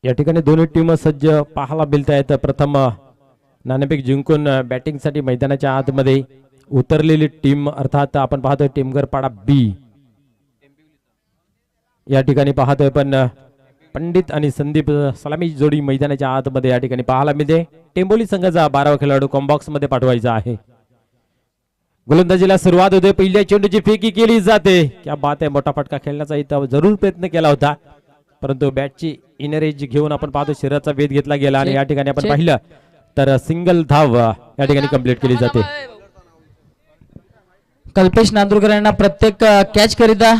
या ठिकाणी दोन्ही टीम सज्ज पाहायला मिळत आहेत. प्रथम नाणेफेक जिंकून बॅटिंग साठी मैदानाच्या आतमध्ये उतरलेली टीम अर्थात आपण पाहतोय टेमघरपाडा बी. या ठिकाणी पाहतोय पण पंडित आणि संदीप सलामी जोडी मैदानाच्या आतमध्ये या ठिकाणी पाहायला मिळते. टेंबोली संघाचा 12वा खेळाडू कॉम्बॉक्स मध्ये पाठवायचा आहे. गोलंदाजीला सुरुवात होते. पहिल्या चेंडूची फेकी केली जाते. क्या बात आहे. मोठा फटका खेळण्याचा इथं जरूर प्रयत्न केला होता परंतु बॅटची इनर एज घेऊन आपण पाहतो शरीराचा वेध घेतला गेला आणि या ठिकाणी आपण पाहिलं तर सिंगल धाव या ठिकाणी कंप्लीट केली जाते. कल्पेश नांदुरकर यांना प्रत्येक कॅच करिता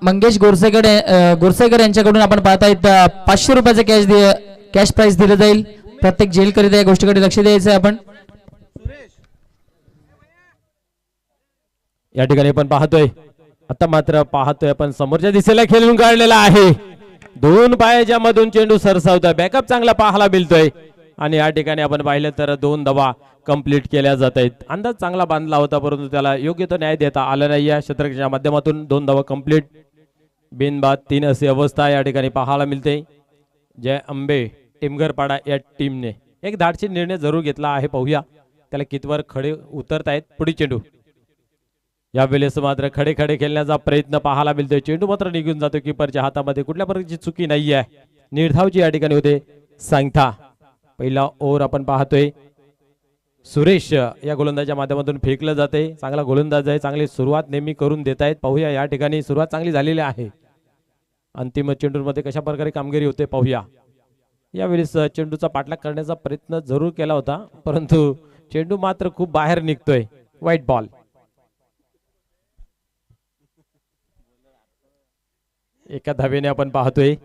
मंगेश गोरसेकर यांच्याकडून आपण पाहत आहेत 500 रुपयाचा कॅश प्राइस दिलं जाईल. प्रत्येक जेल करिता या गोष्टीकडे लक्ष द्यायचं आहे आपण. या ठिकाणी आपण पाहतोय आता मात्र पाहतोय आपण समोरच्या दिशेला खेळून काढलेला आहे. दोन पायाच्या मधून चेंडू सरसावतोय. बॅकअप चांगला पाहायला मिळतोय आणि या ठिकाणी आपण पाहिलं तर 2 धावा कंप्लीट केल्या जात आहेत. अंदाज चांगला बांधला होता परंतु त्याला योग्य तो न्याय देता आला नाही. या क्षेत्रच्या माध्यमातून 2 धावा कंप्लीट. बिनबाद 3 अशी अवस्था या ठिकाणी पाहायला मिळते. जय अंबे टेमघरपाडा या टीमने एक धाडसी निर्णय जरूर घेतला आहे. पाहूया त्याला कितवर खडे उतरतायत. पुढे चेंडू या वेळेस मात्र खडे खडे खेळण्याचा प्रयत्न पाहायला मिळतोय. चेंडू मात्र निघून जातो. किपरच्या हातामध्ये कुठल्या प्रकारची चुकी नाही आहे. निर्धावची या ठिकाणी होते सांगता. पहिला ओव्हर आपण पाहतोय सुरेश या गोलंदाजाच्या माध्यमातून फेकलं जाते. चांगला गोलंदाज आहे. चांगली सुरुवात नेहमी करून देत आहेत. पाहूया या ठिकाणी सुरुवात चांगली झालेली आहे. अंतिम चेंडूमध्ये कशा प्रकारे कामगिरी होते पाहूया. यावेळेस चेंडूचा पाठलाग करण्याचा प्रयत्न जरूर केला होता परंतु चेंडू मात्र खूप बाहेर निघतोय. White ball. एका धावेने आपण पाहतोय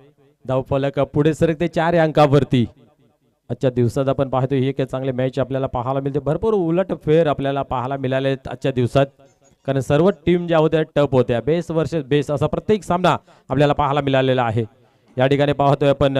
धावफलक पुढे सरकते 4 अंकावरती. आजच्या दिवसात आपण पाहतोय ही एक चांगली मॅच आपल्याला पाहायला मिळते. भरपूर उलट फेर आपल्याला पाहायला मिळाले आजच्या दिवसात कारण सर्व टीम ज्या होत्या टप होत्या. बेस वर्सेस बेस असा प्रत्येक सामना आपल्याला पाहायला मिळालेला आहे. या ठिकाणी पाहतोय आपण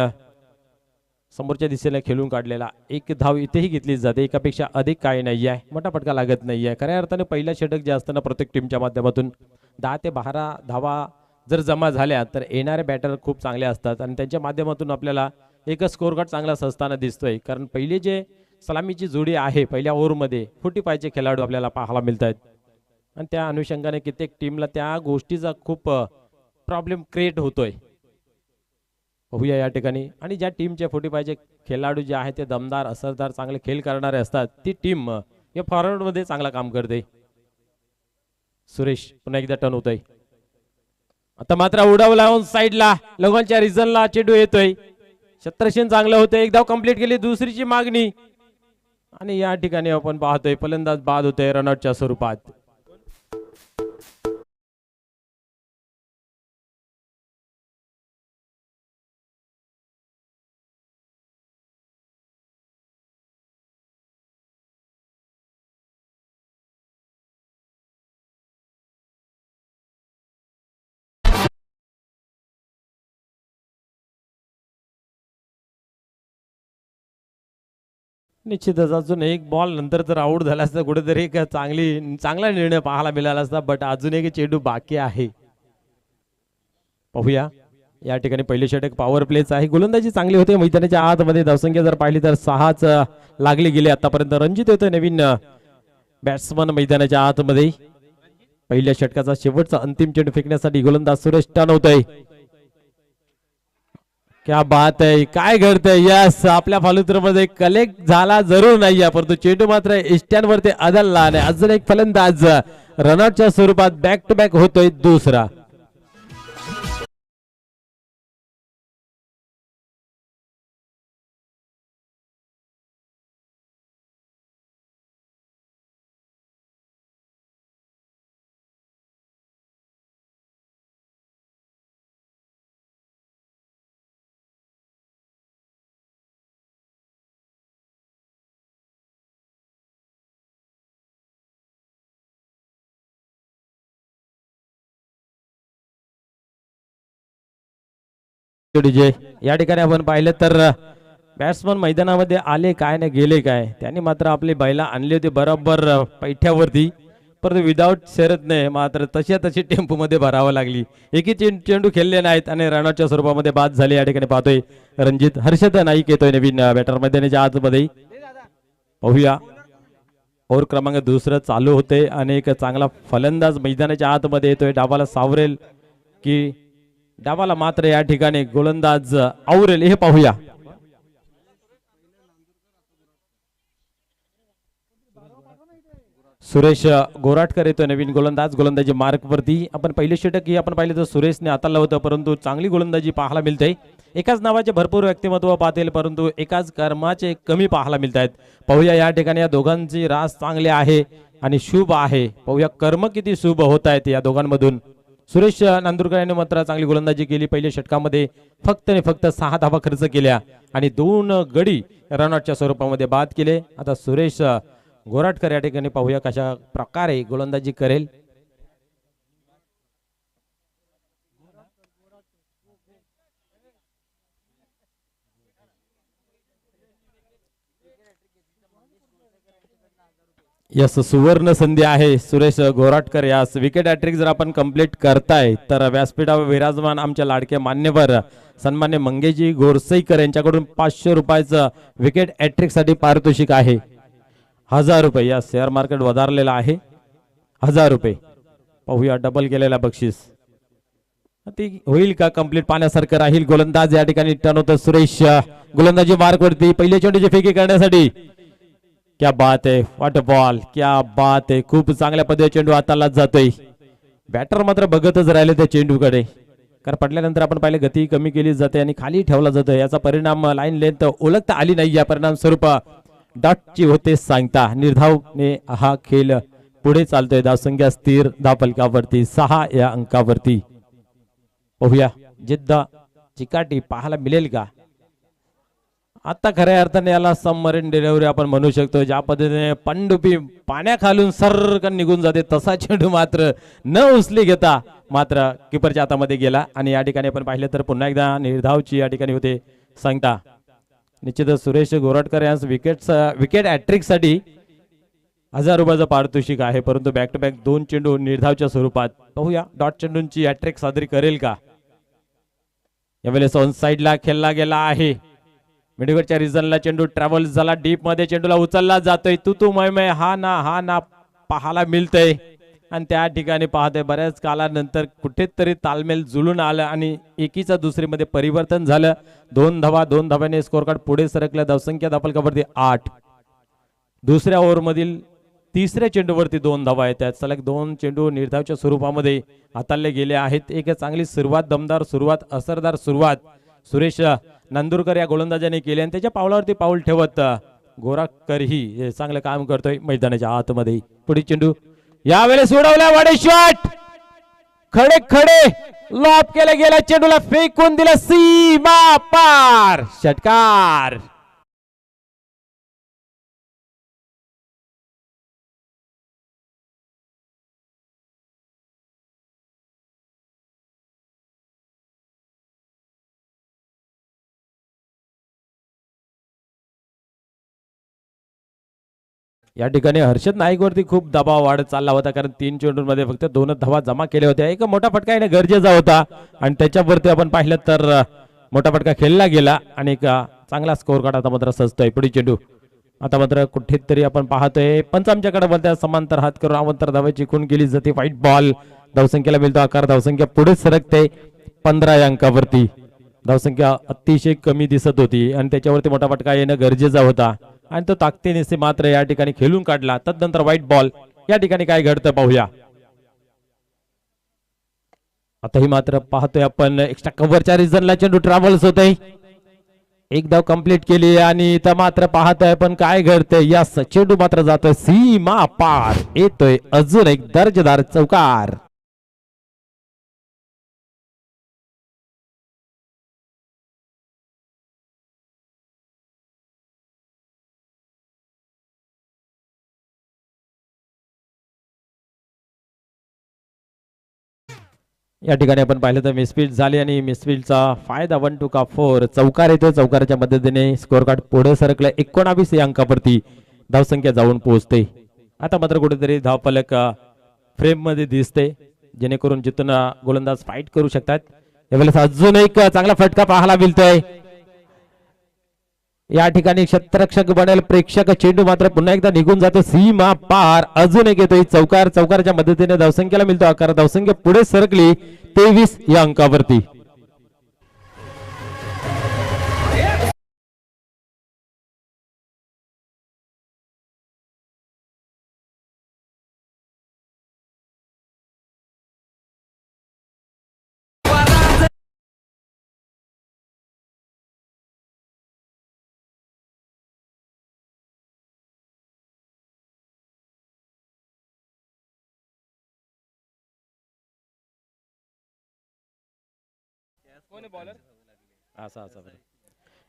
समोरच्या दिशेने खेळून काढलेला एक धाव इथेही घेतली जाते. एकापेक्षा अधिक काही नाही आहे. मोठा फटका लागत नाही आहे. खऱ्या अर्थाने पहिला षटक जे असताना प्रत्येक टीमच्या माध्यमातून 10 ते 12 धावा जर जमा झाल्या तर येणारे बॅटर खूप चांगले असतात आणि त्यांच्या माध्यमातून आपल्याला एक स्कोर कार्ड चांगला असताना दिसतोय. कारण पहिले जे सलामीची जोडी आहे पहिल्या ओव्हरमध्ये 45 खेळाडू आपल्याला पाहायला मिळत आहेत आणि त्या अनुषंगाने कित्येक टीमला त्या गोष्टीचा खूप प्रॉब्लेम क्रिएट होतोय. पाहूया या ठिकाणी आणि ज्या टीमचे 45 खेळाडू जे आहेत ते दमदार असरदार चांगले खेळ करणारे असतात ती टीम या फॉरवर्ड मध्ये चांगला काम करते. सुरेश पुन्हा एकदा टर्न होतोय. आता मात्र उडावला ऑन साइडला लगोनच्या रिझनला चेंडू येतोय. क्षेत्ररक्षण चांगलं होतं. एक धाव कंप्लीट केली. दुसरीची मागणी आणि या ठिकाणी आपण पाहतोय फलंदाज बाद होतोय रनआउटच्या स्वरूपात. निश्चितच अजून एक बॉल नंतर जर आउट झाला असता कुठेतरी एक चांगला निर्णय पाहायला मिळाला असता बट अजून एक चेंडू बाकी आहे. पाहूया या ठिकाणी पहिले षटक पॉवर प्लेच आहे. गोलंदाजी चांगली होते. मैदानाच्या आतमध्ये धावसंख्या जर पाहिली तर 6च लागली गेली आतापर्यंत. रणजित होते नवीन बॅट्समन मैदानाच्या आतमध्ये. पहिल्या षटकाचा शेवटचा अंतिम चेंडू फेकण्यासाठी गोलंदाज सुरेश टर्न होतोय. क्या बात आहे. काय घडतंय. यस आपल्या फालुत्रमध्ये कलेक्ट झाला जरूर नाहीये परंतु चेंडू मात्र इष्ट्यांवरती आदळला आणि अजून एक फलंदाज रनआउटच्या स्वरूपात बॅक टू बॅक होतोय दुसरा. डीजे या ठिकाणी आपण पाहिलं तर बॅट्समन मैदानामध्ये आले काय नाही गेले काय, त्यांनी मात्र आपली बैला आणली होती बरोबर पैठ्यावरती, परंतु विदाऊट शरत नाही मात्र तशी टेम्पो मध्ये भरावं लागली. एकही चेंडू खेळले नाहीत आणि रनआउटच्या स्वरूपामध्ये बाद झाले. या ठिकाणी पाहतोय रणजित हर्षद नाईक येतोय नवीन बॅटर मैदानाच्या आतमध्ये. पाहूया ओव्हर क्रमांक दुसरं चालू होते आणि एक चांगला फलंदाज मैदानाच्या आतमध्ये येतोय. डावाला सावरेल की डावाला मात्र या ठिकाणी गोलंदाज आवरेल हे पाहूया. सुरेश गोराटकर येतोय नवीन गोलंदाज गोलंदाजी मार्क वरती. आपण पहिले षटक ही आपण पाहिलं तर सुरेशने हाताळलं होतं, परंतु चांगली गोलंदाजी पाहायला मिळते. एकाच नावाचे भरपूर व्यक्तिमत्व पाहतील परंतु एकाच कर्माचे कमी पाहायला मिळत आहेत. पाहूया या ठिकाणी या दोघांची रास चांगली आहे आणि शुभ आहे. पाहूया कर्म किती शुभ होत आहेत या दोघांमधून. सुरेश नांदुरकर यांनी मात्र चांगली गोलंदाजी केली. पहिल्या षटकामध्ये फक्त 6 धावा खर्च केल्या आणि 2 गडी रनआउटच्या स्वरूपामध्ये बाद केले. आता सुरेश गोराटकर या ठिकाणी पाहूया कशा प्रकारे गोलंदाजी करेल. यस सुवर्ण संधी आहे सुरेश गोराटकर यास. विकेट हॅट्रिक जर आपण कंप्लीट करताय तर व्यासपीठावर विराजमान आमच्या लाडके मान्यवर सन्मान्य मंगेजी गोरसईकर यांच्याकडून 500 रुपयाचं विकेट हॅट्रिक साठी पारितोषिक आहे. 1000 रुपये या शेअर मार्केट वधारलेला आहे. 1000 रुपये. पाहूया डबल केलेला बक्षीस ती होईल का कंप्लीट पाण्यासारखं राहील. गोलंदाज या ठिकाणी टर्न होतं सुरेश गोलंदाजी मार्क वरती. पहिल्या चेंडूची फेकी करण्यासाठी क्या बात आहे. व्हॉट बॉल क्या बात आहे. खूप चांगल्या पद्धतीने चेंडू हाताला जातोय. बॅटर मात्र बघतच राहिले त्या चेंडूकडे, कारण पडल्यानंतर आपण पाहिले गती कमी केली जाते आणि खाली ठेवला जातो. याचा परिणाम लाईन लेंथ ओळखता आली नाही. या परिणाम स्वरूप डॉटची होते सांगता. निर्धावने हा खेळ पुढे चालतोय. धावसंख्या स्थिर धावफलकावरती 6 या अंकावरती. पाहूया जिद्द चिकाटी पाहायला मिळेल का. आता खऱ्या अर्थाने याला सबमरीन डिलिव्हरी आपण म्हणू शकतो. ज्या पद्धतीने पनडुबी पाण्याखालून सरकन निघून जाते तसा चेंडू मात्र न उचली घेता मात्र किपरच्या हातामध्ये गेला आणि या ठिकाणी आपण पाहिलं तर पुन्हा एकदा निर्धावची या ठिकाणी होते सांगता. निश्चितच सुरेश गोराटकर यांस विकेट हॅट्रिक साठी 1000 रुपयाचं पारितोषिक आहे, परंतु बॅक टू बॅक 2 चेंडू निर्धावच्या स्वरूपात. पाहूया डॉट चेंडूंची हॅट्रिक साजरी करेल का. यावेळेस ऑन साइडला खेळला गेला आहे. मिडविकेटच्या रिजनला चेंडू ट्रॅव्हल झाला डीप मध्ये. चेंडूला उचलला जातोय. तू मय हा ना पाहायला मिळतंय आणि त्या ठिकाणी पाहतोय बऱ्याच कालानंतर कुठेतरी तालमेल जुळून आलं आणि एकीचा दुसरीमध्ये परिवर्तन झालं. 2 धाव्याने स्कोर कार्ड पुढे सरकलं. धावसंख्या धावफलकावरती 8. दुसऱ्या ओव्हर मधील तिसऱ्या चेंडूवरती 2 धावा आहेत. त्यात सलग 2 चेंडू निर्धावच्या स्वरूपामध्ये हाताळले गेले आहेत. एक चांगली सुरुवात, दमदार सुरुवात, असरदार सुरुवात सुरेश नांदुरकर या गोलंदाजाने केली आणि त्याच्या पावलावरती पाऊल ठेवत गोराटकर ही चांगलं काम करतोय मैदानाच्या आतमध्ये. पुढे चेंडू यावेळेस उडवला. वाडे शॉट खडे लॉप केला गेला. चेंडूला फेकून दिला सीमा पार. षटकार. या ठिकाणी हर्षद नाईक वरती खूप दबाव वाढत चालला होता, कारण 3 चेंडूंमध्ये फक्त 2 धावा जमा केल्या होत्या. एक मोठा फटका येणे गरजेचा होता आणि त्याच्यावरती आपण पाहिलं तर मोठा फटका खेळला गेला आणि एक चांगला स्कोर कार्ड आता मात्र सजतोय. पुढे चेंडू आता मात्र कुठेतरी आपण पाहतोय पंच आमच्याकडे बोलताय समांतर हात करून अवंतर धावा जिंकून गेली जाते. White ball. धावसंख्येला मिळतो आकार. धावसंख्या पुढे सरकते 15 या अंकावरती. धावसंख्या अतिशय कमी दिसत होती आणि त्याच्यावरती मोठा फटका येणं गरजेचा होता आणि तो ताकदीने मात्र या ठिकाणी खेळून काढला. तदनंतर व्हाईट बॉल. या ठिकाणी काय घडतं पाहूया. आता ही मात्र पाहतोय आपण एक्स्ट्रा कव्हरच्या रिजनला चेंडू ट्रॅव्हल्स होतोय. एक धाव कंप्लीट केली आणि इथं मात्र पाहतोय पण काय घडतंय. या चेंडू मात्र जातोय सीमा पार. येतोय अजून एक दर्जेदार चौकार. या ठिकाणी आपण पाहिलं तर मिसफील्ड झाली आणि मिसफील्डचा फायदा 1 2 का 4 चौकार येतो. चौकाराच्या मदतीने स्कोअर कार्ड पुढे सरकलं 19 या अंकावरती धावसंख्या जाऊन पोहोचते. आता मात्र कुठेतरी धावफलक फ्रेम मध्ये दिसते जेणेकरून जिथून गोलंदाज फाईट करू शकतात. यावेळेस अजून एक चांगला फटका पाहायला मिळतोय. या ठिकाणी क्षेत्ररक्षक बनेल प्रेक्षक चेंडू मात्र पुन्हा एकदा निघून जातो सीमा पार. अजून एक येतोय चौकार. चौकारच्या मदतीने धावसंख्येला मिळतो आकार. धावसंख्या पुढे सरकली 23 या अंकावरती.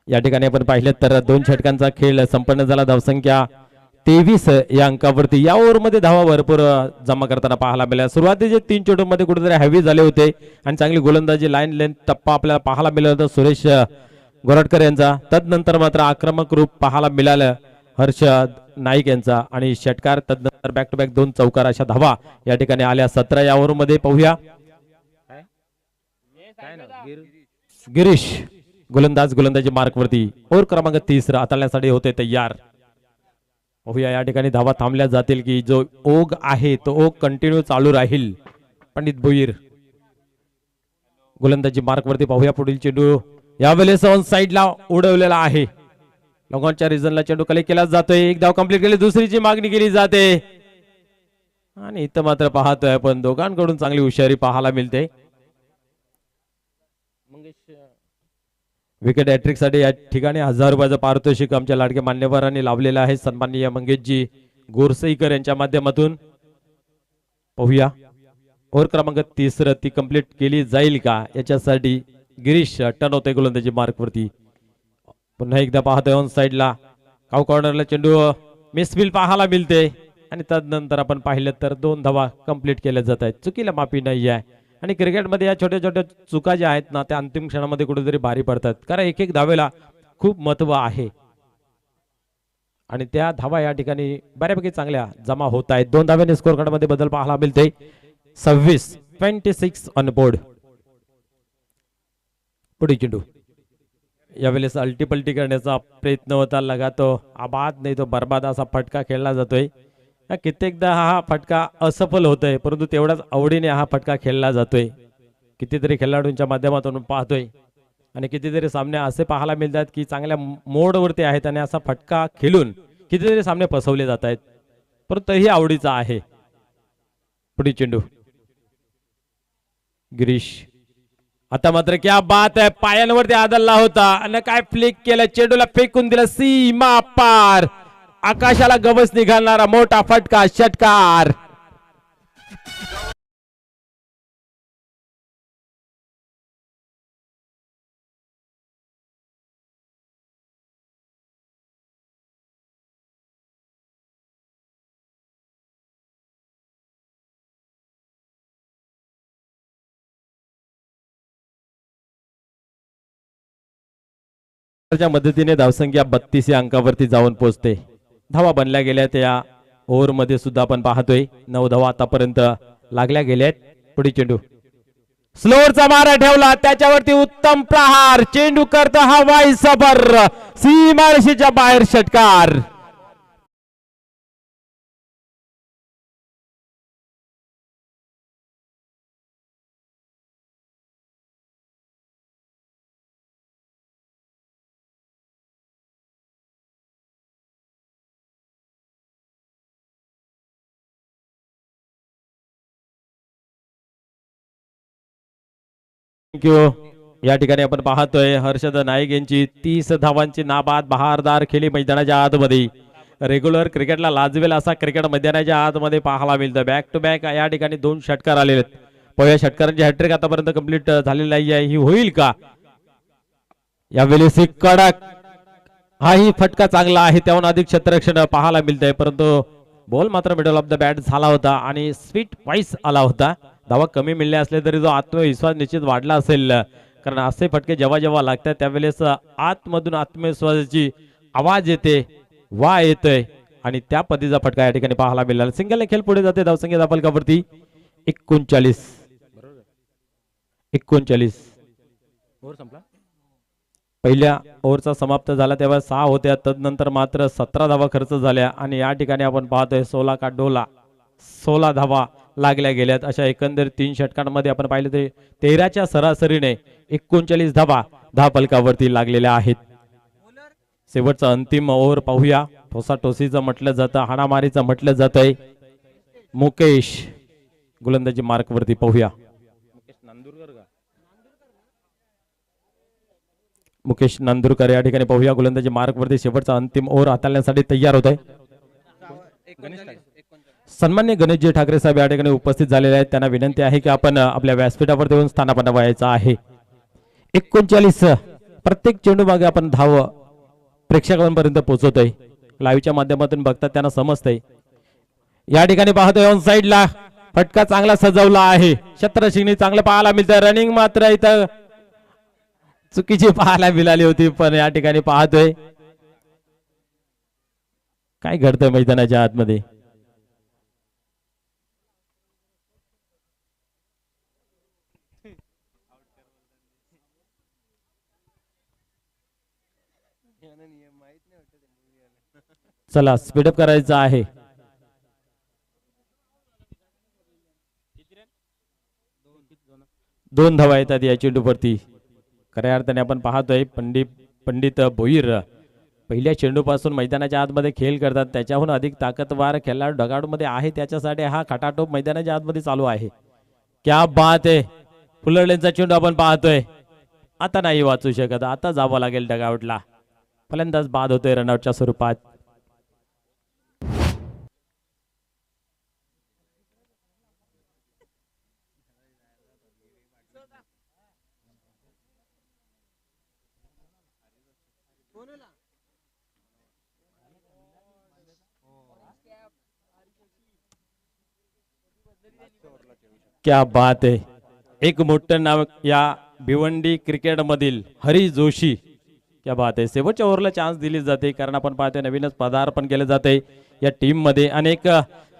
या ठिकाणी आपण पाहिलं तर 2 षटकांचा खेळ संपन्न झाला. धावसंख्या 23 या अंकावरती. या ओव्हरमध्ये धावा भरपूर जमा करताना पाहायला मिळाल्या. सुरुवातीचे 3 चेंडूंमध्ये कुठेतरी हेवी झाले होते आणि चांगली गोलंदाजी लाईन लेंथ टप्पा आपल्याला पाहायला मिळाला होता सुरेश गोरटकर यांचा. तदनंतर मात्र आक्रमक रूप पाहायला मिळालं हर्षद नाईक यांचा आणि षटकार. तदनंतर बॅक टू बॅक 2 चौकार अशा धावा या ठिकाणी आल्या 17 या ओव्हरमध्ये. पाहूया गिरीश गोलंदाजी मार्कवरती. ओव्हर क्रमांक 30 हाताळण्यासाठी होते तयार. पाहूया या ठिकाणी धावा थांबल्या जातील की जो ओघ आहे तो ओघ कंटिन्यू चालू राहील. पंडित भोईर गोलंदाजी मार्कवरती. पाहूया पुढील चेंडू यावेळेस ऑन साइडला उडवलेला आहे. लॉंगॉनच्या रिजनला चेंडू कलेक्ट केला जातोय. एक धाव कंप्लीट केली. दुसरीची मागणी केली जाते आणि इथं मात्र पाहतोय आपण दोघांकडून चांगली हुशारी पाहायला मिळते. विकेट हॅट्रिक साठी या ठिकाणी 1000 रुपयाचं पारितोषिक आमच्या लाडके मान्यवरांनी लावलेलं आहे. सन्माननीय मंगेशजी गोरसईकर यांच्या माध्यमातून. पाहूया ओव्हर क्रमांक 30 ती कंप्लीट केली जाईल का याच्यासाठी गिरीश टर्न होते गोलंदाजी मार्कवरती. पुन्हा एकदा पाहतोय ऑन साइडला काव कॉर्नरला चेंडू मिसफील्ड पाहायला मिळते आणि तदनंतर आपण पाहिलं तर 2 धावा कंप्लीट केल्या जात आहेत. चुकीला माफी नाही आहे आणि क्रिकेटमध्ये या छोट्या छोट्या चुका ज्या आहेत ना त्या अंतिम क्षणामध्ये कुठेतरी भारी पडतात. कारण एक एक धावेला खूप महत्व आहे आणि त्या धावा या ठिकाणी बऱ्यापैकी चांगल्या जमा होत आहेत. 2 धाव्याने स्कोअर कार्ड मध्ये बदल पाहायला मिळते. 26 ऑन बोर्ड. पुढे चेंडू यावेळेस अल्टीपल्टी करण्याचा प्रयत्न होता. लगातो आबाद नाही तो बर्बाद असा फटका खेळला जातोय. कित्येकदा हा फटका असफल होतोय परंतु तेवढाच आवडीने हा फटका खेळला जातोय. कितीतरी खेळाडूंच्या माध्यमातून पाहतोय आणि कितीतरी सामने असे पाहायला मिळतात की चांगल्या मोडवरती आहेत आणि असा फटका खेळून कितीतरी सामने फसवले जात आहेत परंतु ही आवडीचा आहे. पुढे चेंडू गिरीश. आता मात्र क्या बात आहे. पायांवरती आदळला होता आणि काय फ्लिक केलं. चेंडूला फेकून दिलं सीमा पार. आकाशाला गवस निघालणारा मोठा फटका षटकार. मदतीने धावसंख्या 32 या अंकावरती जाऊन पोहोचते. धावा बनल्या गेल्या त्या ओव्हर मध्ये सुद्धा आपण पाहतोय 9 धावा आतापर्यंत लागल्या गेल्यात. पुढे चेंडू स्लोअरचा मारा ठेवला त्याच्यावरती उत्तम प्रहार. चेंडू करतो हवाई सफर सीमारेषेच्या बाहेर षटकार. थँक्यू. या ठिकाणी आपण पाहतोय हर्षद नाईक यांची 30 धावांची नाबाद बहारदार खेळी मैदानाच्या आतमध्ये. रेग्युलर क्रिकेटला लाजवेल असा क्रिकेट मैदानाच्या आतमध्ये पाहायला मिळतं. बॅक टू बॅक या ठिकाणी 2 षटकार आलेले आहेत. पहिल्या षटकारांची हॅट्रिक आतापर्यंत कंप्लीट झालेली नाही आहे. ही होईल का यावेळेस? कडक हाही फटका चांगला आहे त्याहून अधिक क्षेत्ररक्षण पाहायला मिळतंय परंतु बॉल मात्र मिडल ऑफ द बॅट झाला होता आणि स्वीट वाईस आला होता धावा कमी मिळले असले तरी जो आत्मविश्वास निश्चित वाढला असेल, कारण असे फटके जेव्हा जेव्हा लागतात त्यावेळेस आतमधून आत्मविश्वासाची आवाज येते, वा येतोय आणि त्या पद्धतीचा फटका या ठिकाणी पाहायला मिळाला. सिंगल खेळ पुढे जाते. धावसंख्या धापलकावरती 39. ओव्हर संपला. पहिल्या ओव्हरचा समाप्त झाला तेव्हा 6 होत्या, तदनंतर मात्र 17 धावा खर्च झाल्या आणि या ठिकाणी आपण पाहतोय 16 का डोला 16 धावा लागल्या गेल्यात. अशा एकंदर 3 षटकांमध्ये आपण पाहिलं तरी 13च्या सरासरीने 39 धावा धापलकावरती लागलेल्या आहेत. शेवटचा अंतिम ओव्हर पाहूया. ठोसाठोसीचं म्हटलं जातं, हाणामारीचं म्हटलं जातंय. मुकेश गोलंदाजी मार्क वरती पाहूया. मुकेश नांदुरकर या ठिकाणी पाहूया गोलंदाजी मार्क वरती शेवटचा अंतिम ओव्हर हाताळण्यासाठी तयार होत आहे. सन्मान्य गणेशजी ठाकरे साहेब या ठिकाणी उपस्थित झालेले आहेत. त्यांना विनंती आहे की आपण आपल्या व्यासपीठावर येऊन स्थानापन्न व्हायचं आहे. 39 प्रत्येक चेंडू मागे आपण धाव प्रेक्षकांपर्यंत पोहोचवतोय. लाईव्हच्या माध्यमातून बघतात त्यांना समजतंय. या ठिकाणी पाहतोय ऑन साइडला फटका चांगला सजवला आहे. शत्रशिंगणी चांगलं पाहायला मिळतं. रनिंग मात्र इथं चुकीची पाहायला मिळाली होती, पण या ठिकाणी पाहतोय काय घडतंय मैदानाच्या आतमध्ये. चला स्पीडअप करायचं आहे. दोन धावा येतात या चेंडूवरती. खऱ्या अर्थाने आपण पाहतोय पंडित भोईर पहिल्या चेंडूपासून मैदानाच्या आतमध्ये खेळ करतात. त्याच्याहून अधिक ताकदवार खेळाडू ढगाडूमध्ये आहे, त्याच्यासाठी हा खटाटोप मैदानाच्या आतमध्ये चालू आहे. क्या बात आहे. फुलरलेंचा चेंडू आपण पाहतोय. आता नाही वाचू शकत, आता जावं लागेल डगआउटला. फलंदाज बाद होतोय रनआउटच्या स्वरूपात. क्या बात आहे. एक मोठं नाव या भिवंडी क्रिकेट मधील हरी जोशी. क्या बात आहे. शेवटच्या ओव्हरला चान्स दिली जाते, कारण आपण पाहतोय नवीनच पदार्पण केले जाते या टीम मध्ये. अनेक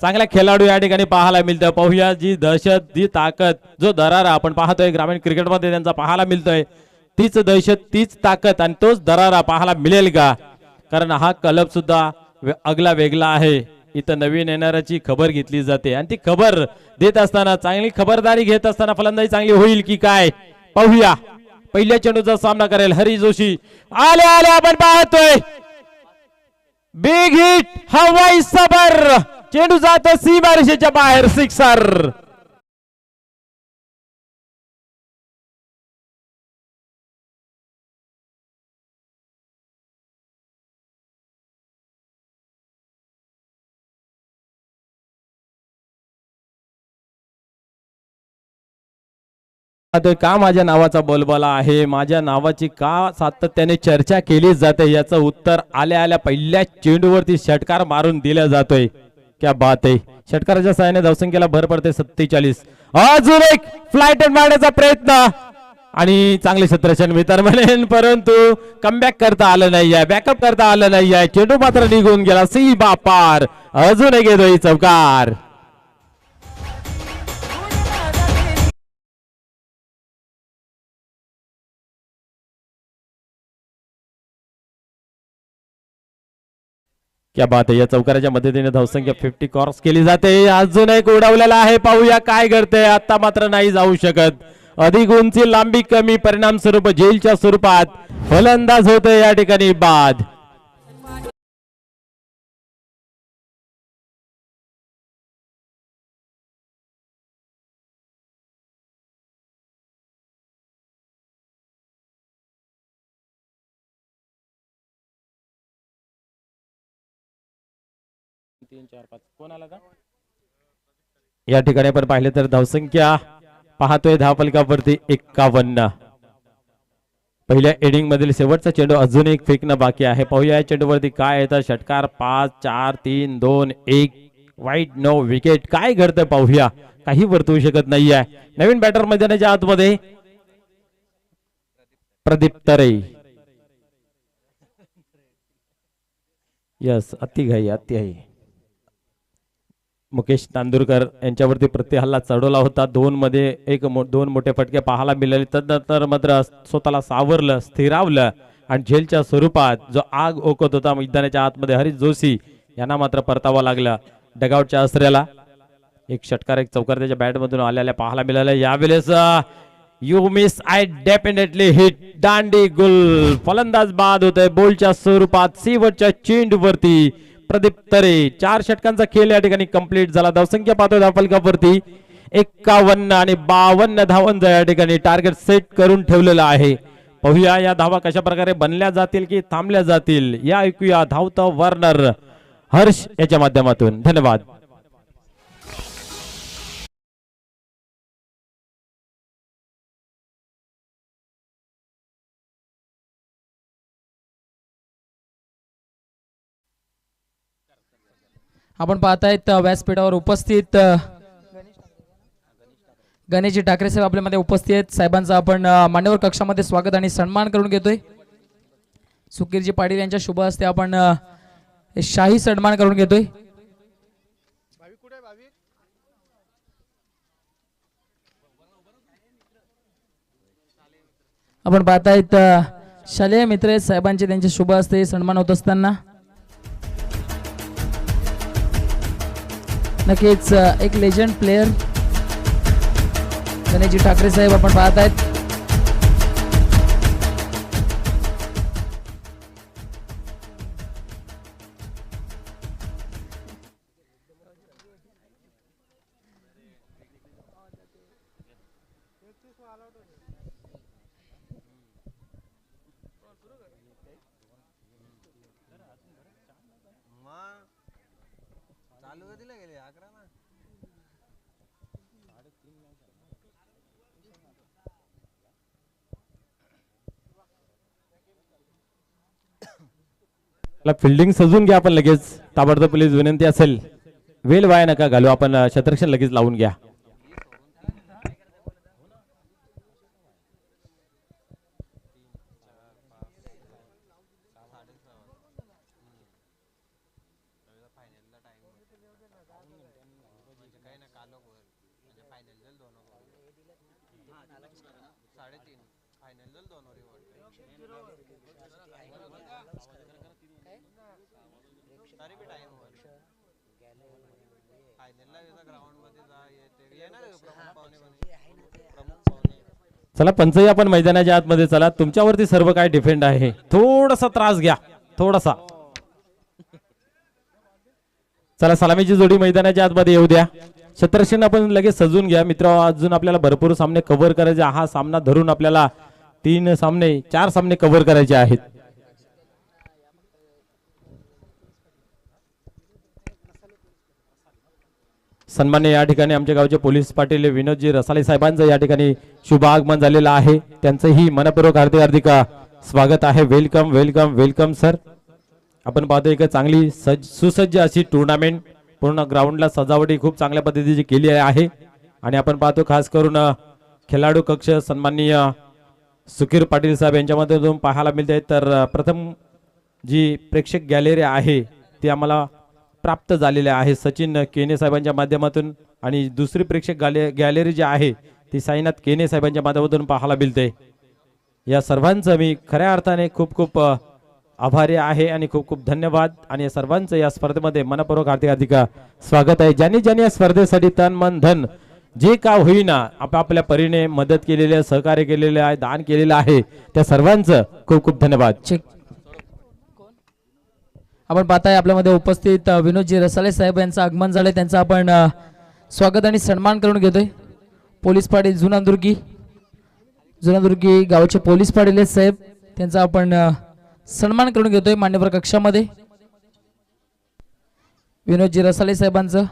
चांगला खेळाडू या ठिकाणी पाहायला मिळतं. पाहूया जी दहशत, जी ताकद, जो दरारा आपण पाहतोय ग्रामीण क्रिकेटमध्ये त्यांचा पाहायला मिळतोय. तीच दहशत, तीच ताकद आणि तोच दरारा पाहायला मिळेल का? कारण हा क्लब सुद्धा अगला वेगळा आहे. इथं नवीन येणाऱ्याची खबर घेतली जाते आणि ती खबर देत असताना, चांगली खबरदारी घेत असताना फलंदाजी चांगली होईल की काय पाहूया. पहिल्या चेंडूचा सामना करेल हरी जोशी. आले आले आपण पाहतोय बिग हिट, हवाई सबर. चेंडू जातो सीमारेषेच्या बाहेर. सिक्सर. का माझ्या नावाचा बोलबाला आहे, माझ्या नावाची का सातत्याने चर्चा केली जाते, याचं उत्तर आल्या आल्या पहिल्या चेंडूवरती षटकार मारून दिला जातोय. क्या बात आहे. षटकाराच्या साहाय्याने धावसंख्येला भर पडते 47. अजून एक फ्लाइट मारण्याचा प्रयत्न आणि चांगले क्षेत्ररक्षण मित्र म्हणेन, परंतु कमबॅक करता आलं नाहीये, बॅकअप करता आलं नाहीये. चेंडू मात्र निघून गेला. सी बापार. अजून एक येतोय चौकार. क्या बात आहे. या चौकाराच्या मदतीने धावसंख्या 50 क्रॉस केली जाते. अजून एक उडवलेला आहे. पाहूया काय करते. आता मात्र नाही जाऊ शकत. अधिक उंची, लांबी कमी, परिणाम स्वरूप झेलच्या स्वरूपात फलंदाज होते या ठिकाणी बाद. या ठिकाणी आपण पाहिले तर धावसंख्या पाहतोय धावफलकावरती 51. पहिल्या इनिंग मधील शेवटचा चेंडू अजून एक फेकणं बाकी आहे. पाहूया या चेंडूवरती काय येतं. षटकार 5 4 3 2 1 वाईट, नो विकेट. काय घडतं पाहूया. काही वर्तवू शकत नाहीये. नवीन बॅटर मैदानाच्या आतमध्ये प्रदीप तरे. यस, अति घाई. मुकेश नांदुरकर यांच्यावरती प्रतिहल्ला चढवला होता. दोन मोठे फटके पाहायला मिळाले. तदनंतर मात्र स्वतःला सावरलं, स्थिरावलं आणि झेलच्या स्वरूपात जो आग ओकत होता मैदानाच्या आतमध्ये हरीश जोशी यांना मात्र परतावा लागला. डगआउटच्या आसऱ्याला एक षटकार, एक चौकार त्याच्या बॅट मधून आलेल्या पाहायला मिळाल्या. यावेळेस you miss, I definitely hit. दांडी गुल. फलंदाज बाद होत आहे बोलच्या स्वरूपात शेवटच्या चेंडूवरती. प्रदीप तरे 4 षटकांचा खेळ या ठिकाणी कंप्लीट झाला. धावसंख्या पाहतोय धावफलकावरती 51 आणि 52 धावांचा या ठिकाणी टार्गेट सेट करून ठेवलेला आहे. पाहूया या धावा कशा प्रकारे बनल्या जातील की थांबल्या जातील, या ऐकूया धावता वार्नर हर्ष याच्या माध्यमातून. धन्यवाद. आपण पाहतायत व्यासपीठावर उपस्थित गणेशजी ठाकरे साहेब आपल्यामध्ये उपस्थित आहेत. साहेबांचा आपण मान्यवर कक्षामध्ये स्वागत आणि सन्मान करून घेतोय. सुकीरजी पाटील यांच्या शुभ हस्ते आपण शाही सन्मान करून घेतोय. आपण पाहतायत शालेय मित्र साहेबांचे त्यांच्या शुभ हस्ते सन्मान होत असताना नक्कीच एक लेजंड प्लेयर गणेशजी ठाकरे साहेब आपण पाहतायत. फिल्डिंग सजून घ्या आपण लगेच. ताबडतोब प्लीज विनंती असेल, वेल वाया नका घालू. आपण शतरक्षण लगेच लावून घ्या. चला पंचही आपण मैदानाच्या आतमध्ये चला. तुमच्यावरती सर्व काय डिफेंड आहे. थोडासा त्रास घ्या, थोडासा. चला सलामीची जोडी मैदानाच्या आतमध्ये येऊ द्या. शतरक्षण आपण लगेच सजून घ्या मित्र. अजून आपल्याला भरपूर सामने कव्हर करायचे. हा सामना धरून आपल्याला 4 सामने कव्हर करायचे आहेत. सन्मान्य या ठिकाणी आमच्या गावचे पोलीस पाटील विनोदजी रसाले साहेबांचं या ठिकाणी शुभ आगमन झालेलं आहे. त्यांचंही मनपूर्वक हार्दिक स्वागत आहे. Welcome welcome welcome sir. आपण पाहतो एक चांगली सुसज्ज अशी टुर्नामेंट पूर्ण ग्राउंडला सजावटी खूप चांगल्या पद्धतीची केली आहे. आणि आपण पाहतो खास करून खेळाडू कक्ष सन्माननीय सुकीर पाटील साहेब यांच्यामध्ये पाहायला मिळते. तर प्रथम जी प्रेक्षक गॅलरी आहे ती आम्हाला प्राप्त झालेले आहे सचिन केने साहेबांच्या माध्यमातून. आणि दुसरी प्रेक्षक गॅलरी जी आहे ती साईनाथ केने साहेबांच्या माध्यमातून पाहायला मिळते. या सर्वांचं मी खऱ्या अर्थाने खूप खूप आभारी आहे आणि खूप खूप धन्यवाद. आणि या सर्वांचं या स्पर्धेमध्ये मनपूर्वक हार्दिक स्वागत आहे. ज्यांनी ज्यांनी या स्पर्धेसाठी तन मन धन जे का होईना आपापल्या परीने मदत केलेली आहे, सहकार्य केलेले आहे, दान केलेलं आहे, त्या सर्वांचं खूप खूप धन्यवाद. आपण पाहताय आपल्यामध्ये उपस्थित विनोदजी रसाले साहेब यांचं आगमन झालंय. त्यांचं आपण स्वागत आणि सन्मान करून घेतोय. पोलीस पाटील जुनादुर्गी गावचे पोलीस पाटील साहेब त्यांचा आपण सन्मान करून घेतोय मान्यवर कक्षामध्ये. विनोदजी रसाले साहेबांचं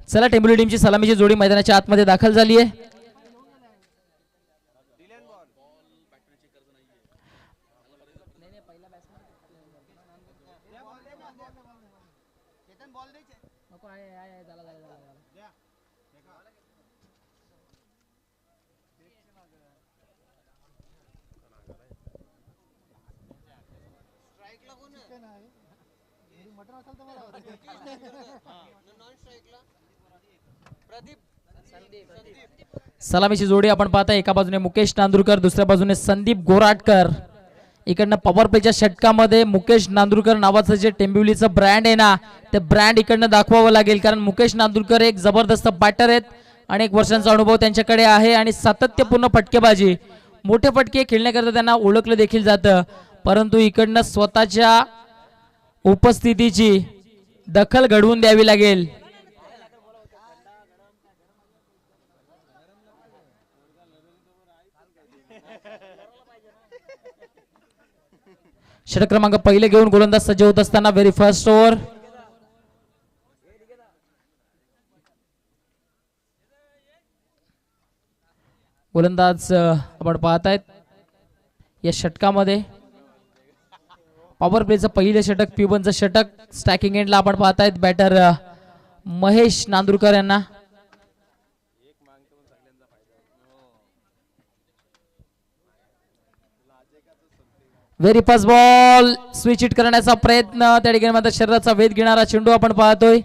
चला टेंबुली टीमची सलामीची जोडी मैदानाच्या आतमध्ये दाखल झाली आहे. सलामीची जोडी आपण पाहता एका बाजूने मुकेश नांदुरकर दुसऱ्या बाजूने संदीप गोराटकर. इकडनं पॉवर प्लेच्या षटकामध्ये मुकेश नांदुरकर नावाचं जे टेंबिवलीचं ब्रँड आहे ना ते ब्रँड इकडनं दाखवावं लागेल, कारण मुकेश नांदुरकर एक जबरदस्त बॅटर आहेत. अनेक वर्षांचा अनुभव त्यांच्याकडे आहे आणि सातत्यपूर्ण फटकेबाजी मोठे फटके खेळण्याकरता त्यांना ओळखलं देखील जातं. परंतु इकडनं स्वतःच्या उपस्थितीची दखल घडवून द्यावी लागेल. षटक क्रमांक पहिले घेऊन गोलंदाज सज्ज होत असताना व्हेरी फर्स्ट ओव्हर. गोलंदाज आपण पाहतायत या षटकामध्ये पॉवर प्लेचं पहिले षटक P1चं षटक. स्टॅकिंग एंडला आपण पाहतायत बॅटर महेश नांदुरकर यांना. Very first ball switch hit करण्याचा प्रयत्न त्या ठिकाणी मात्र शरीराचा वेध घेणारा चेंडू आपण पाहतोय.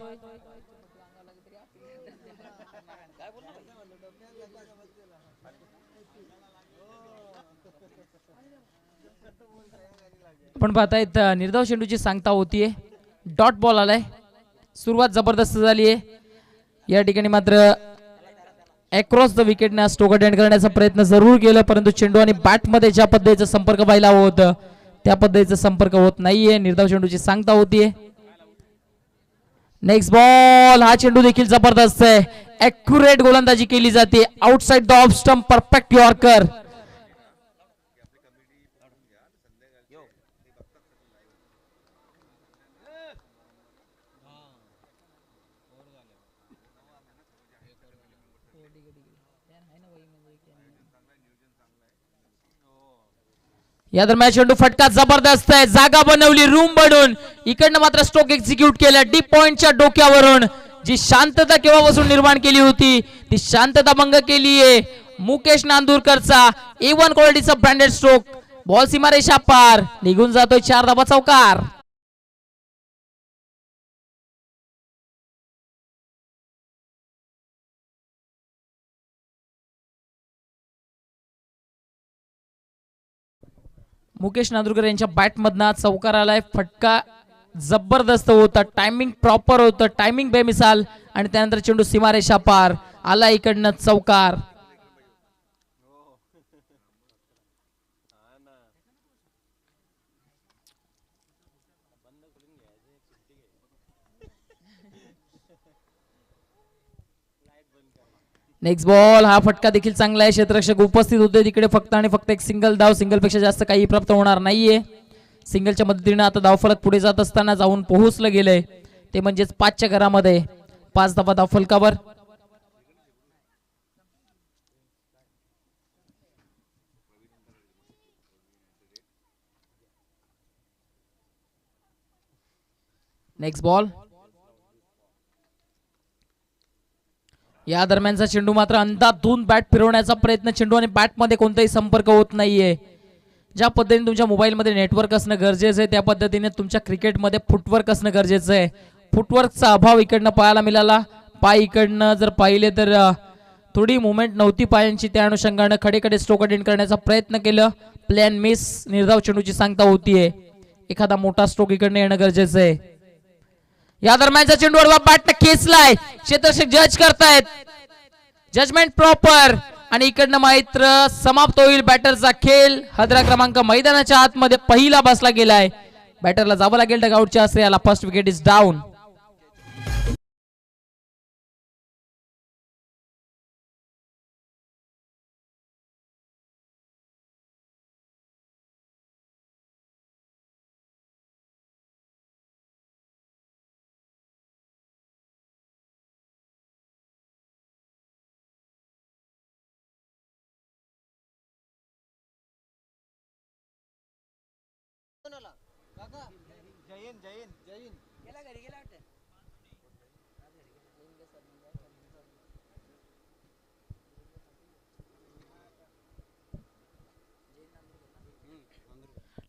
आपण पाहतायत निर्धाव चेंडूची सांगता होतीये. डॉट बॉल आलाय. सुरुवात जबरदस्त झाली आहे. या ठिकाणी मात्र अक्रॉस द विकेटने स्ट्रोक अटेंड करण्याचा प्रयत्न जरूर केला, परंतु चेंडू आणि बॅट मध्ये ज्या पद्धतीचा संपर्क व्हायला हवं होतं त्या पद्धतीचा संपर्क होत नाहीये. निर्धाव चेंडूची सांगता होतीये. नेक्स्ट बॉल हा चेंडू देखील जबरदस्त आहे. ॲक्युरेट गोलंदाजी केली जाते. Outside the off stump perfect yorker. या दरम्यान चेंडू फटका जबरदस्त आहे. जागा बनवली रूम बनवून इकडनं मात्र स्ट्रोक एक्झिक्यूट केला डीप पॉइंटच्या डोक्यावरून. जी शांतता केव्हापासून निर्माण केली होती ती शांतता भंग केली आहे मुकेश नांदुरकरचा. A1 क्वालिटीचा ब्रँडेड स्ट्रोक. बॉल सीमारेषा पार निघून जातोय 4 धावा चौकार. मुकेश नांदुरकर यांच्या बॅटमधनं चौकार आलाय. फटका जबरदस्त होता. टायमिंग प्रॉपर होतं. टायमिंग बेमिसाल आणि त्यानंतर चेंडू सीमारेषा पार आला. इकडनं चौकार. नेक्स्ट बॉल हा फटका देखील चांगला आहे. क्षेत्ररक्षक उपस्थित होते तिकडे. फक्त आणि फक्त एक सिंगल धाव. सिंगल पेक्षा जास्त काही प्राप्त होणार नाहीये. सिंगलच्या मदतीने आता धावफलक पुढे जात असताना जाऊन पोहोचलं गेलंय ते म्हणजेच 5च्या घरामध्ये. 5 धावा धावफलकावर. Next ball. या दरम्यानचा चेंडू मात्र अंधाधुंद बॅट फिरवण्याचा प्रयत्न. चेंडू आणि बॅट मध्ये कोणताही संपर्क होत नाहीये. ज्या पद्धतीने तुमच्या मोबाईल मध्ये नेटवर्क असणं गरजेचं आहे त्या पद्धतीने तुमच्या क्रिकेटमध्ये फुटवर्क असणं गरजेचं आहे. फुटवर्कचा अभाव इकडनं पाहायला मिळाला. पाय इकडनं जर पाहिले तर थोडी मुवमेंट नव्हती पायांची. त्या अनुषंगाने खडे स्ट्रोक अटेंड करण्याचा प्रयत्न केलं. Plan miss. निर्धाव चेंडूची सांगता होतीये. एखादा मोठा स्ट्रोक इकडनं येणं गरजेचं आहे. या दरम्यानचा चेंडू अडवा बॅट खेचलाय. क्षेत्ररक्षक जज करतायत. जजमेंट प्रॉपर आणि इकडनं मात्र समाप्त होईल बॅटरचा खेळ. हदरा क्रमांक मैदानाच्या आतमध्ये पहिला बसला गेलाय. बॅटरला जावं लागेल डगआउटच्या आश्रयाला. First wicket is down.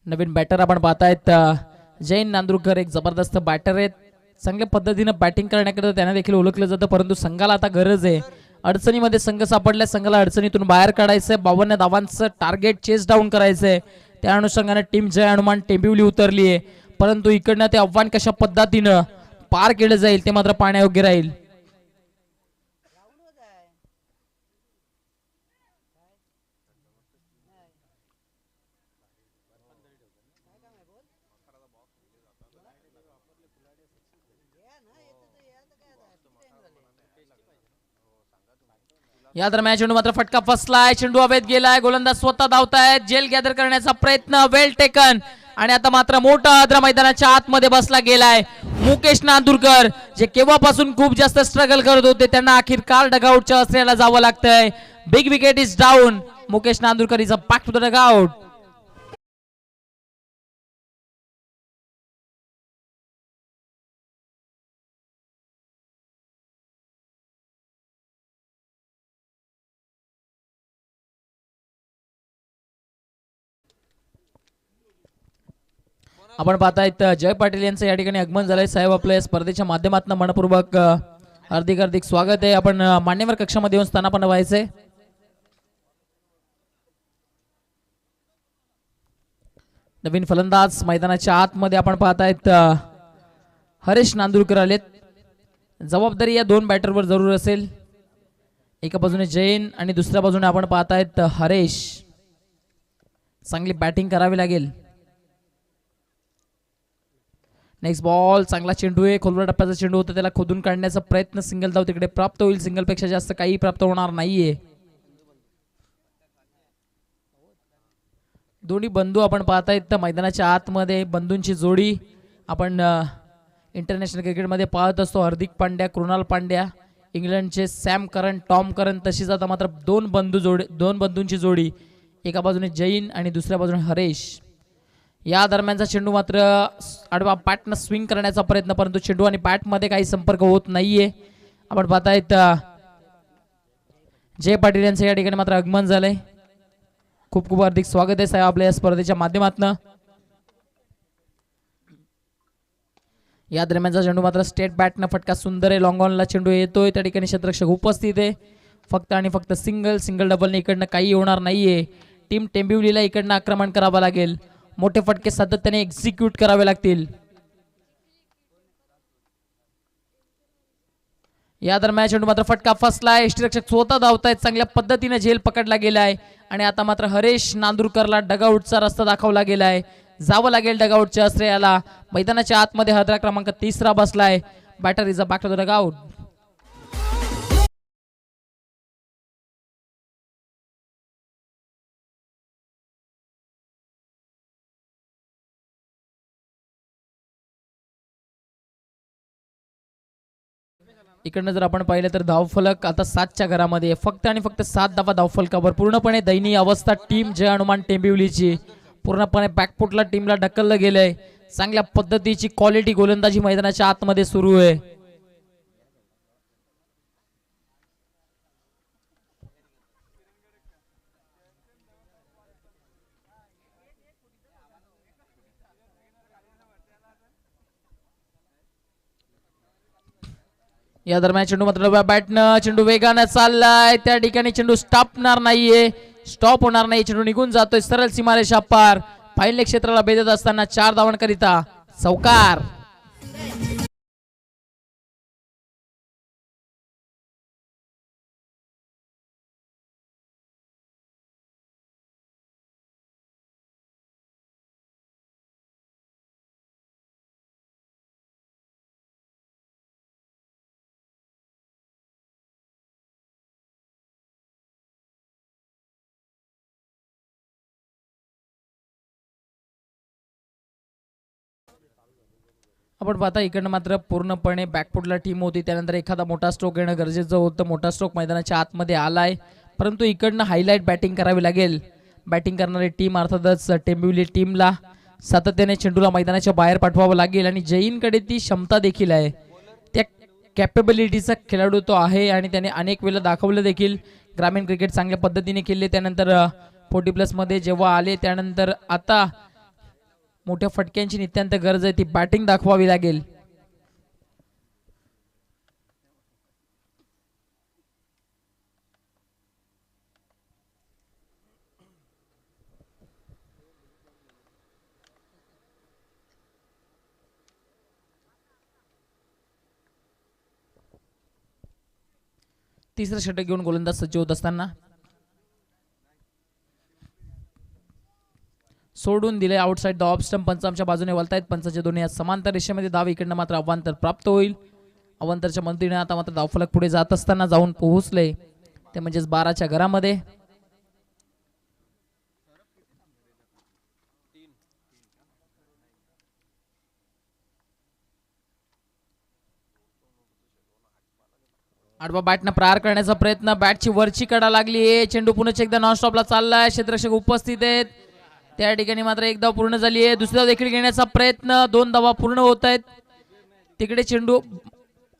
नवीन बॅटर आपण पाहतायत जैन नांदुरकर एक जबरदस्त बॅटर आहेत. चांगल्या पद्धतीनं बॅटिंग करण्याकरिता त्यांना देखील ओळखलं जातं, परंतु संघाला आता गरज आहे. अडचणीमध्ये संघ सापडल्या, संघाला अडचणीतून बाहेर काढायचंय. 52 धावांचं टार्गेट चेस डाऊन करायचंय. त्या अनुषंगाने टीम जय हनुमान टेंबिवली उतरली आहे, परंतु इकडनं ते आव्हान कशा पद्धतीनं पार केलं जाईल ते मात्र पाहण्यायोग्य राहील. या दरम्यान चेंडू मात्र फटका फसलाय, चेंडू हवेत गेलाय, गोलंदाज स्वतः धावतायत, जेल गॅदर करण्याचा प्रयत्न, वेल टेकन. आणि आता मात्र मोठा आद्रा मैदानाच्या आतमध्ये बसला गेलाय. मुकेश नांदुरकर जे केव्हापासून खूप जास्त स्ट्रगल करत होते, त्यांना अखेर कार डगआउटच्या आश्रयाला जावं लागतंय. Big wicket is down. Mukesh Nandurkar is a back to the dugout. आपण पाहतायत जय पाटील यांचं या ठिकाणी आगमन झालंय. साहेब आपल्या या स्पर्धेच्या माध्यमातून मनपूर्वक हार्दिक हार्दिक स्वागत आहे. आपण मान्यवर कक्षामध्ये येऊन स्थानापन्न व्हायचंय. नवीन फलंदाज मैदानाच्या आतमध्ये आपण पाहतायत हरेश नांदुरकर आलेत. जबाबदारी या दोन बॅटरवर जरूर असेल. एका बाजूने जैन आणि दुसऱ्या बाजूने आपण पाहतायत हरेश. चांगली बॅटिंग करावी लागेल. नेक्स्ट बॉल, चांगला चेंडू आहे, खोलवर टप्प्याचा चेंडू होता, त्याला खोदून काढण्याचा प्रयत्न, सिंगल धाव तिकडे प्राप्त होईल. सिंगल पेक्षा जास्त काही प्राप्त होणार नाहीये. दोन्ही बंधू आपण पाहतायत मैदानाच्या आतमध्ये. बंधूंची जोडी आपण इंटरनॅशनल क्रिकेटमध्ये पाहत असतो. हार्दिक पांड्या, कृणाल पांड्या, इंग्लंडचे सॅम करन, टॉम करन. तशीच आता मात्र दोन बंधूंची जोडी, एका बाजूने जैन आणि दुसऱ्या बाजूने हरेश. या दरम्यानचा चेंडू मात्र आडवा बॅटनं स्विंग करण्याचा प्रयत्न, परंतु चेंडू आणि बॅटमध्ये काही संपर्क होत नाहीये. आपण पाहतायत जय पाटील यांचं या ठिकाणी मात्र आगमन झालंय. खूप खूप हार्दिक स्वागत आहे साहेब आपल्या या स्पर्धेच्या माध्यमातून. या दरम्यानचा चेंडू मात्र स्टेट बॅटनं फटका सुंदर आहे. लॉंग ऑनला चेंडू येतोय, त्या ठिकाणी क्षेत्ररक्षक उपस्थित आहे. फक्त आणि फक्त सिंगल डबलने इकडनं काही होणार नाहीये. टीम टेंबिवलीला इकडनं आक्रमण करावं लागेल. मोठे फटके सातत्याने एक्झिक्यूट करावे लागतील. या दरम्यान चेंडू मात्र फटका फसलाय. यष्टीरक्षक स्वतः धावतायत. चांगल्या पद्धतीने झेल पकडला गेलाय आणि आता मात्र हरेश नांदुरकरला डगआउटचा रस्ता दाखवला गेलाय. जावं लागेल डगआउटच्या आश्रयाला. मैदानाच्या आतमध्ये हादरा क्रमांक 3 बसलाय. Batter is a back to the dugout. इकडनं जर आपण पाहिलं तर धावफलक आता 7च्या घरामध्ये. फक्त आणि फक्त 7 धावा धावफलकावर. पूर्णपणे दयनीय अवस्था टीम जय हनुमान टेंबिवलीची. पूर्णपणे बॅकफुटला टीमला ढकललं गेलंय. चांगल्या पद्धतीची क्वालिटी गोलंदाजी मैदानाच्या आतमध्ये सुरू आहे. या दरम्यान चेंडू मात्र बॅटनं चेंडू वेगानं चाललाय. त्या ठिकाणी चेंडू स्टॉपणार नाहीये, स्टॉप होणार नाही. चेंडू निघून जातोय सरळ सीमारेषा पार. फाईनल क्षेत्राला भेदत असताना 4 धावांकरिता चौकार. आपण पाहता इकडनं मात्र पूर्णपणे बॅकफुटला टीम होती. त्यानंतर एखादा मोठा स्ट्रोक येणं गरजेचं होतं. मोठा स्ट्रोक मैदानाच्या आतमध्ये आलाय, परंतु इकडनं हायलाइट बॅटिंग करावी लागेल. बॅटिंग करणारी टीम अर्थातच टेंबिवली टीमला सातत्याने चेंडूला मैदानाच्या बाहेर पाठवावं लागेल आणि जैनकडे ती क्षमता देखील आहे, त्या कॅपेबिलिटीचा खेळाडू तो आहे आणि त्याने अनेक वेळा दाखवलं देखील. ग्रामीण क्रिकेट चांगल्या पद्धतीने केले, त्यानंतर 40+ मध्ये जेव्हा आले त्यानंतर आता मोठ्या फटक्यांची नित्यांत गरज आहे, ती बॅटिंग दाखवावी लागेल. तिसरं षटक घेऊन गोलंदाज सज्ज होत असताना सोडून दिले आउटसाइड द ऑफ स्टंप. पंच आमच्या बाजूने वळतायत. पंचाच्या दोन्ही समांतर रेषेमध्ये धाव, इकडनं मात्र अवांतर प्राप्त होईल. अवांतरच्या मदतीने आता मात्र धावफलक पुढे जात असताना जाऊन पोहोचले, ते म्हणजेच 12च्या घरामध्ये. आडवा बॅटनं प्रहार करण्याचा प्रयत्न, बॅटची वरची कडा लागली आहे. चेंडू पुन्हा एकदा नॉनस्टॉपला चाललाय, क्षेत्ररक्षक उपस्थित आहेत, त्या ठिकाणी मात्र एक धाव पूर्ण झाली आहे. दुसरी धाव देखील घेण्याचा प्रयत्न, 2 धावा पूर्ण होत आहेत. तिकडे चेंडू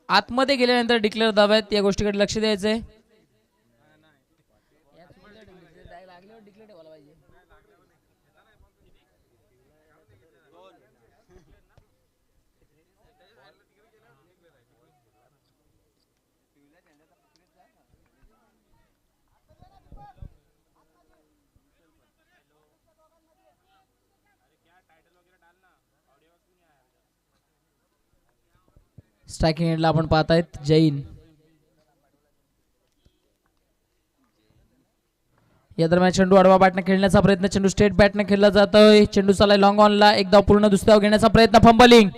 आतमध्ये गेल्यानंतर डिक्लेअर धावा आहेत, या गोष्टीकडे लक्ष द्यायचंय. स्ट्रायकिंग एंडला आपण पाहतायत जैन. या दरम्यान चेंडू आडवा बॅटने खेळण्याचा प्रयत्न, चेंडू स्ट्रेट बॅटने खेळला जातोय. चेंडू चालाय लॉंग ऑनला, एक धाव पूर्ण, दुसरी धाव घेण्याचा प्रयत्न, फंबलिंग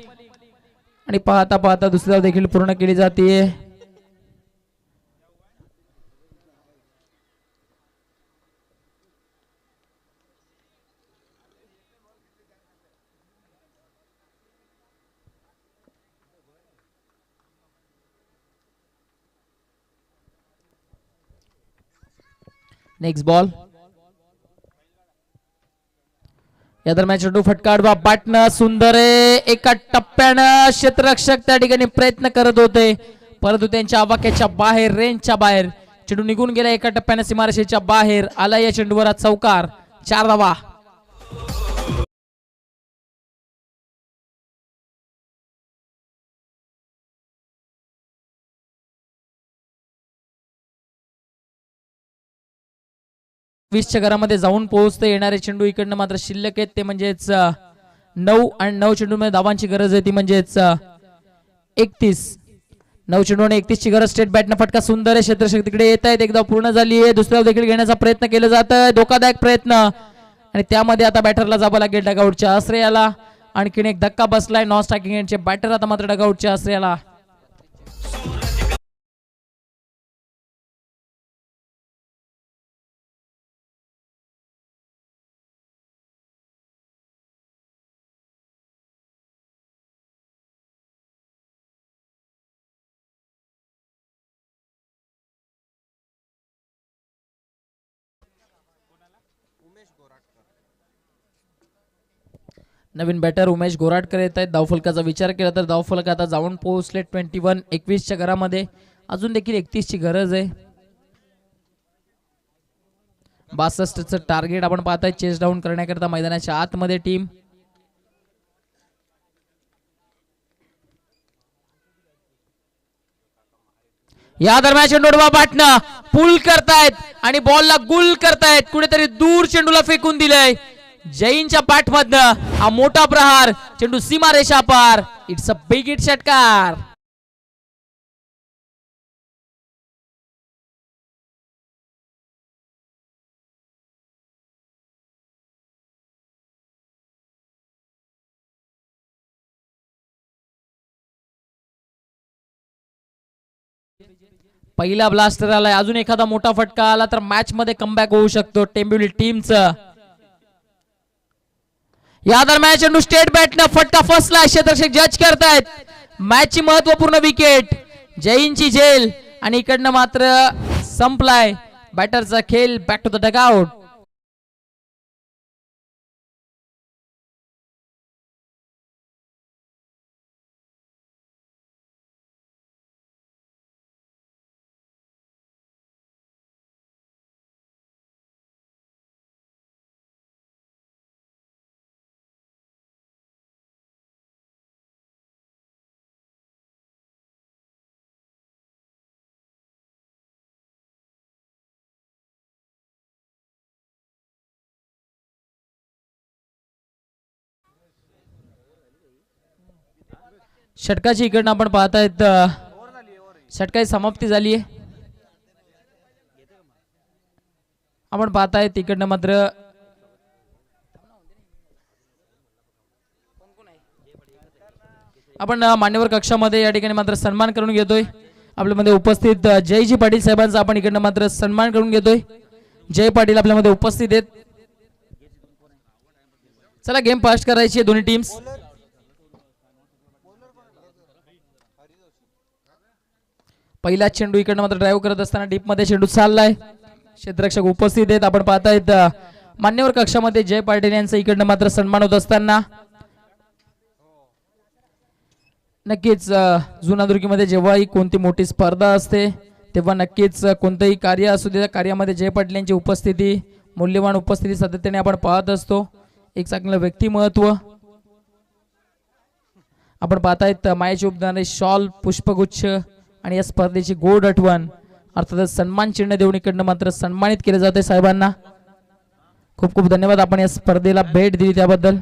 आणि पाहता पाहता दुसरी धाव देखील पूर्ण केली जाते. Next ball. या दरम्यान चेंडू फटका आडवा बॅटनं, सुंदर आहे. एका टप्प्यानं क्षेत्ररक्षक त्या ठिकाणी प्रयत्न करत होते, परंतु त्यांच्या आवाक्याच्या बाहेर, रेंजच्या बाहेर चेंडू निघून गेला. एका टप्प्यानं सीमारेषेच्या बाहेर आला. या चेंडूवर चौकार, 4 धावा. च्या घरामध्ये जाऊन पोहोचते. येणारे चेंडू इकडनं मात्र शिल्लक आहेत, ते म्हणजेच 9 आणि 9 चेंडूमध्ये धावांची गरज आहे, ती म्हणजेच 31. 9 चेंडू आणि 31 ची गरज. स्टेट बॅटनं फटका, सुंदर आहे. क्षेत्ररक्षक तिकडे येत आहेत, एक धाव पूर्ण झाली आहे. दुसरी धाव देखील घेण्याचा प्रयत्न केला जात आहे, धोकादायक प्रयत्न, आणि त्यामध्ये आता बॅटरला जावं लागेल डगआउटच्या आश्रयाला. आणखीन एक धक्का बसलाय. नॉन स्ट्रायकिंग एंडचे बॅटर आता मात्र डगआउटच्या आश्रयाला. नवीन बॅटर उमेश गोराटकर येत आहेत. धावफलकाचा विचार केला तर धावफलक आता जाऊन पोहोचले 21. 21 च्या घरामध्ये अजून देखील 31 ची गरज आहे. 62चं टार्गेट आपण पाहताय चेस डाऊन करण्याकरता मैदानाच्या आतमध्ये टीम. या दरम्यान चेंडू बॅटनं पुल करतायत आणि बॉलला गुल करतायत, कुठेतरी दूर चेंडूला फेकून दिलंय. जैनच्या पाठमधनं हा मोठा प्रहार, चेंडू सीमा रेषा पार. इट्स अ बिग हिट षटकार. पहिला ब्लास्टर आलाय, अजून एखादा मोठा फटका आला तर मॅच मध्ये कमबॅक होऊ शकतो टेंबिवली टीमचं. या दरम्यान चेंडू स्टेट बॅटनं फटका फसला, क्षेत्ररक्षक जज करतायत. मॅचची महत्वपूर्ण विकेट, जैनची झेल, आणि इकडनं मात्र संपलाय बॅटरचा खेळ. Back to the dugout. षटकाची इकडनं आपण पाहतायत षटकाची समाप्ती झाली आहे. आपण पाहतायत इकडनं मात्र आपण मान्यवर कक्षामध्ये या ठिकाणी मात्र सन्मान करून घेतोय. आपल्यामध्ये उपस्थित जयजी पाटील साहेबांचा आपण इकडनं मात्र सन्मान करून घेतोय. जय पाटील आपल्यामध्ये उपस्थित आहेत. चला गेम फास्ट करायची आहे दोन्ही टीम्स. पहिला चेंडू इकडनं मात्र ड्राईव्ह करत असताना डीप मध्ये चेंडू चाललाय. क्षेत्ररक्षक उपस्थित आहेत. आपण पाहतायत मान्यवर कक्षामध्ये जय पाटील यांचा इकडनं मात्र सन्मान होत असताना नक्कीच जुनादुर्गीमध्ये जेव्हाही कोणती मोठी स्पर्धा असते तेव्हा नक्कीच कोणतंही कार्य असू दे त्या कार्यामध्ये जय पाटील यांची उपस्थिती मौल्यवान उपस्थिती सातत्याने आपण पाहत असतो. एक चांगलं व्यक्तिमत्व. आपण पाहतायत मायाची उपदाने शॉल पुष्पगुच्छ आणि या स्पर्धेची गोड आठवण अर्थातच सन्मान चिन्ह देऊन इकडनं मात्र सन्मानित केले जाते साहेबांना. खूप खूप धन्यवाद आपण या स्पर्धेला भेट दिली त्याबद्दल.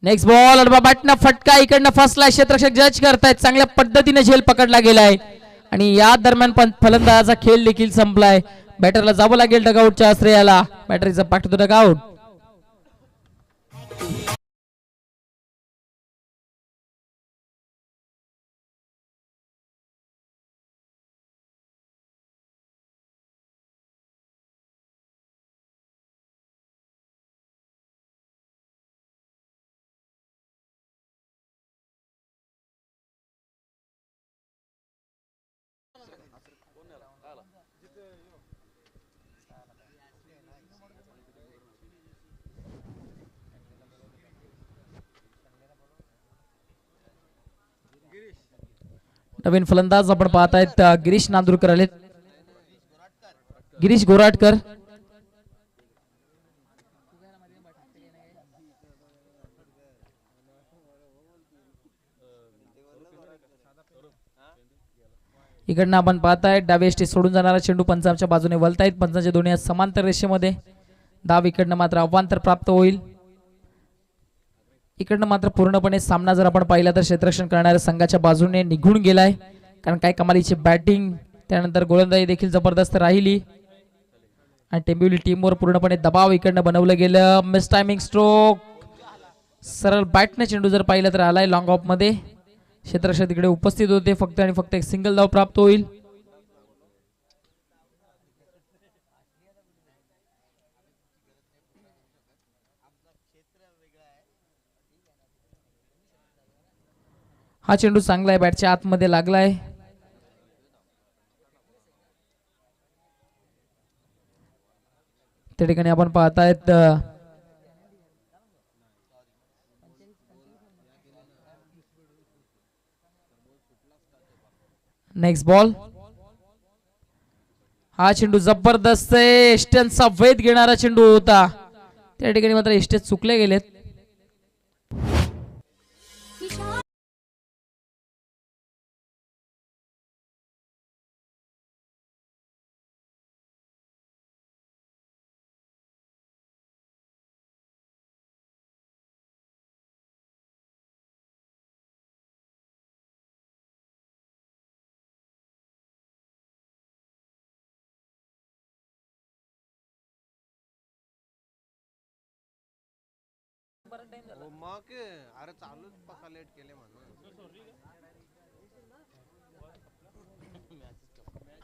नेक्स्ट बॉल अडबा बॅटना फटका इकडनं फसलाय. क्षेत्ररक्षक जज करतायत. चांगल्या पद्धतीने झेल पकडला गेलाय आणि या दरम्यान पण फलंदाजाचा खेळ देखील संपलाय. बॅटरला जावं लागेल डगआउटच्या आश्रयाला. बॅटरीचा पाठ टू डगआउट. नवीन फलंदाज आपण पाहतायत गिरीश नांदुरकर आलेत. गिरीश गोराटकर. इकडनं आपण पाहतायत डावी एष्टी सोडून जाणारा चेंडू पंचांच्या बाजूने वलतायत. पंचांच्या दोन्ही समांतर रेषेमध्ये धाव इकडनं मात्र अवांतर प्राप्त होईल. इकडनं मात्र पूर्णपणे सामना जर आपण पाहिला तर क्षेत्ररक्षण करणाऱ्या संघाच्या बाजूने निघून गेलाय कारण काय कमालीची बॅटिंग त्यानंतर गोलंदाजी देखील जबरदस्त राहिली आणि टेंबिवली टीमवर पूर्णपणे दबाव इकडनं बनवलं गेलं. Miss timing stroke. सरळ बॅटने चेंडू जर पाहिलं तर आलाय लॉंग ऑफ मध्ये. क्षेत्ररक्षक तिकडे उपस्थित होते. फक्त आणि फक्त एक सिंगल धाव प्राप्त होईल. हा चेंडू चांगला आहे. बॅटच्या आतमध्ये लागलाय. त्या ठिकाणी आपण पाहतायत नेक्स्ट बॉल. हा चेंडू जबरदस्त आहे. एस्टनचा वेध घेणारा चेंडू होता. त्या ठिकाणी मात्र एस्टेज चुकले गेलेत.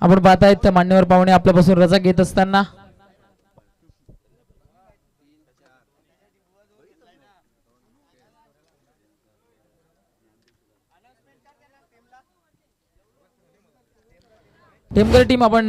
आपण पाहतायत मान्यवर पाहुणे आपल्यापासून रजा घेत असताना टेमकर टीम आपण